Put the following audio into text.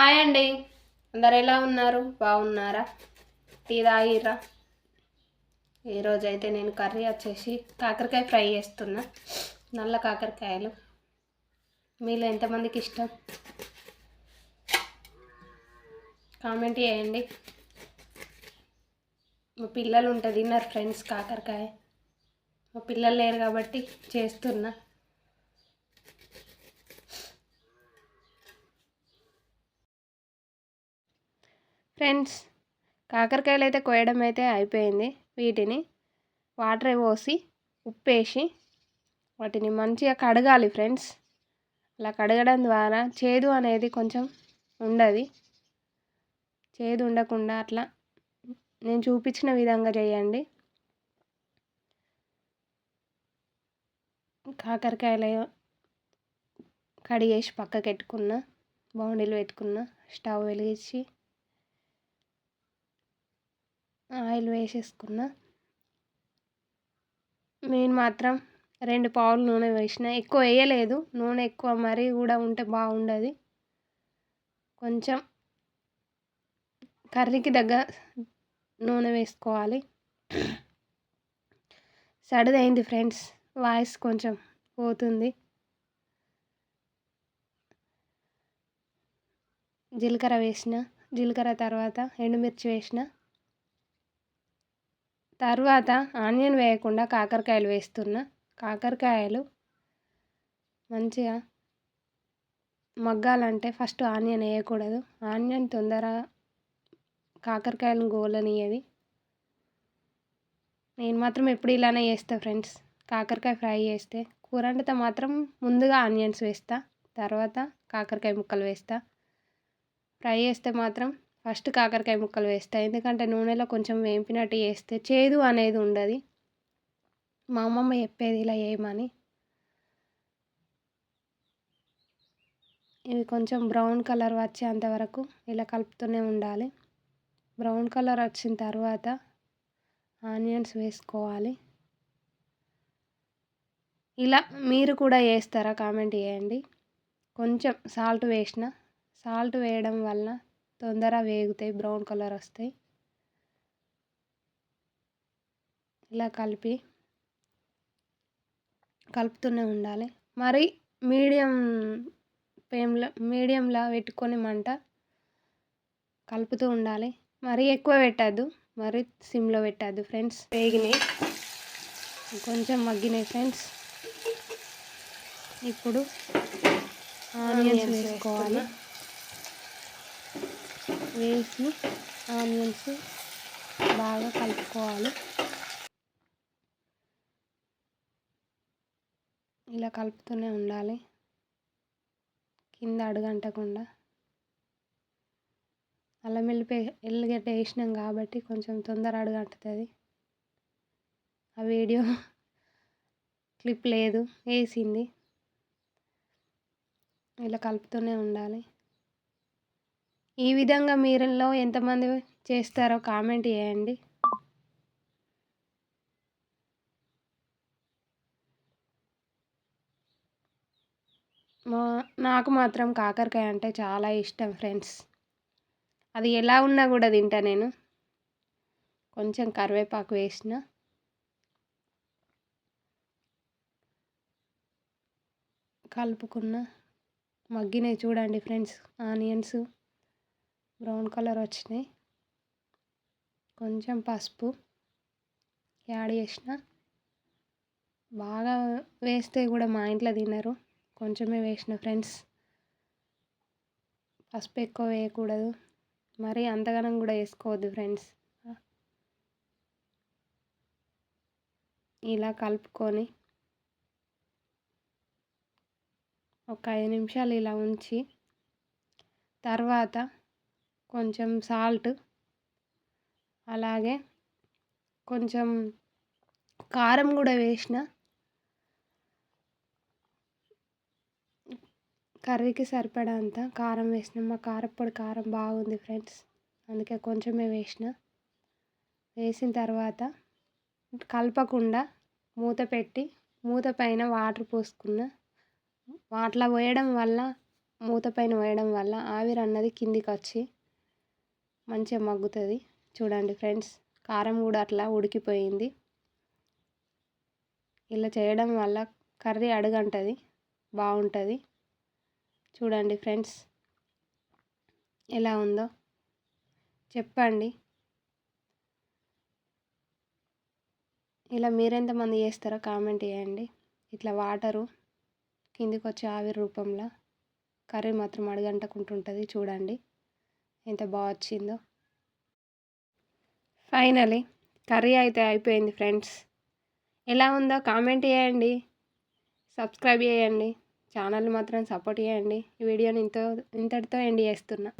Hi అండి, అందరు ఎలా ఉన్నారు? బాగున్నారా? టీ తాగిర్రా? ఈరోజు అయితే నేను కర్రీ వచ్చేసి కాకరకాయ ఫ్రై చేస్తున్నా. నల్ల కాకరకాయలు మీలో ఎంతమందికి ఇష్టం కామెంట్ చేయండి. మా పిల్లలు ఉంటే తిన్నారు ఫ్రెండ్స్ కాకరకాయ. మా పిల్లలు లేరు కాబట్టి చేస్తున్నా. ఫ్రెండ్స్, కాకరకాయలు అయితే కోయడం అయితే అయిపోయింది. వీటిని వాటర్ పోసి ఉప్పేసి వాటిని మంచిగా కడగాలి ఫ్రెండ్స్. అలా కడగడం ద్వారా చేదు అనేది కొంచెం ఉండదు. చేదు ఉండకుండా అట్లా నేను చూపించిన విధంగా చేయండి. కాకరకాయలు కడిగేసి పక్కకు పెట్టుకున్న, బౌండీలు పెట్టుకున్న, స్టవ్ వెలిగించి ఆయిల్ వేసేసుకున్న. నేను మాత్రం 2 పావులు నూనె వేసిన, ఎక్కువ వేయలేదు. నూనె ఎక్కువ మరీ కూడా ఉంటే బాగుండదు. కొంచెం కర్రీకి దగ్గర నూనె వేసుకోవాలి. సడిదైంది ఫ్రెండ్స్, వాయిస్ కొంచెం పోతుంది. జీలకర్ర వేసిన, జీలకర్ర తర్వాత ఎండుమిర్చి వేసిన, తర్వాత ఆనియన్ వేయకుండా కాకరకాయలు వేస్తున్నా. కాకరకాయలు మంచిగా మగ్గాలంటే ఫస్ట్ ఆనియన్ వేయకూడదు. ఆనియన్ తొందరగా కాకరకాయలను గోలనియది. నేను మాత్రం ఎప్పుడు ఇలానే చేస్తా ఫ్రెండ్స్. కాకరకాయ ఫ్రై చేస్తే, కూర వండితే మాత్రం ముందుగా ఆనియన్స్ వేస్తా, తర్వాత కాకరకాయ ముక్కలు వేస్తా. ఫ్రై చేస్తే మాత్రం ఫస్ట్ కాకరకాయ ముక్కలు వేస్తా. ఎందుకంటే నూనెలో కొంచెం వేంపినట్టు చేస్తే చేదు అనేది ఉండదు. మా అమ్మమ్మ చెప్పేది ఇలా చేయమని. ఇవి కొంచెం బ్రౌన్ కలర్ వచ్చేంత వరకు ఇలా కలుపుతూనే ఉండాలి. బ్రౌన్ కలర్ వచ్చిన తర్వాత ఆనియన్స్ వేసుకోవాలి. ఇలా మీరు కూడా వేస్తారా? కామెంట్ చేయండి. కొంచెం సాల్ట్ వేసిన, సాల్ట్ వేయడం వల్ల తొందరగా వేగుతాయి, బ్రౌన్ కలర్ వస్తాయి. ఇలా కలుపుతూనే ఉండాలి. మరి మీడియంలో పెట్టుకొని మంట కలుపుతూ ఉండాలి. మరీ ఎక్కువ పెట్టద్దు, మరి సిమ్లో పెట్టద్దు ఫ్రెండ్స్. వేగినాయి, కొంచెం మగ్గినాయి ఫ్రెండ్స్. ఇప్పుడు ఆనియన్స్ వేసుకోవాలి. వేసి ఆనియన్స్ బాగా కలుపుకోవాలి. ఇలా కలుపుతూనే ఉండాలి, కింద అడుగంటకుండా. అల్లం ఎల్లిగడ్డ వేసినాం కాబట్టి కొంచెం తొందర అడుగంటుతుంది. ఆ వీడియో క్లిప్ లేదు, వేసింది. ఇలా కలుపుతూనే ఉండాలి. ఈ విధంగా మీరులో ఎంతమంది చేస్తారో కామెంట్ చేయండి. నాకు మాత్రం కాకరకాయ అంటే చాలా ఇష్టం ఫ్రెండ్స్. అది ఎలా ఉన్నా కూడా తింటా నేను. కొంచెం కరివేపాకు వేసిన, కలుపుకున్న. మగ్గినాయి చూడండి ఫ్రెండ్స్. ఆనియన్స్ బ్రౌన్ కలర్ వచ్చినాయి. కొంచెం పసుపు యాడ్ చేసిన. బాగా వేస్తే కూడా మా ఇంట్లో తినరు, కొంచెమే వేసిన ఫ్రెండ్స్. పసుపు ఎక్కువ వేయకూడదు, మరి అంతగానం కూడా వేసుకోవద్దు ఫ్రెండ్స్. ఇలా కలుపుకొని ఒక 5 నిమిషాలు ఇలా ఉంచి, తర్వాత కొంచెం సాల్ట్, అలాగే కొంచెం కారం కూడా వేసిన. కర్రీకి సరిపడంత కారం వేసిన. మా కారప్పొడి కారం బాగుంది ఫ్రెండ్స్, అందుకే కొంచెమే వేసిన. వేసిన తర్వాత కలపకుండా మూత పెట్టి, మూత పైన వాటర్ పోసుకున్న. వాటర్ పోయడం వల్ల మూత పైన వేయడం వల్ల ఆవిరి అన్నది కిందికి వచ్చి మంచిగా మగ్గుతుంది. చూడండి ఫ్రెండ్స్, కారం కూడా అట్లా ఉడికిపోయింది. ఇలా చేయడం వల్ల కర్రీ అడుగంటది, బాగుంటుంది. చూడండి ఫ్రెండ్స్ ఎలా ఉందో చెప్పండి. ఇలా మీరెంతమంది చేస్తారో కామెంట్ చేయండి. ఇట్లా వాటరు కిందికి వచ్చే ఆవిరి రూపంలో కర్రీ మాత్రం అడుగంటకుంటుంటుంది. చూడండి ఎంత బాగా వచ్చిందో. ఫైనలీ కర్రీ అయితే అయిపోయింది ఫ్రెండ్స్. ఎలా ఉందో కామెంట్ చేయండి, సబ్స్క్రైబ్ చేయండి, ఛానల్ మాత్రం సపోర్ట్ చేయండి. ఈ వీడియోని ఇంతటితో ఎండ్ చేస్తున్నా.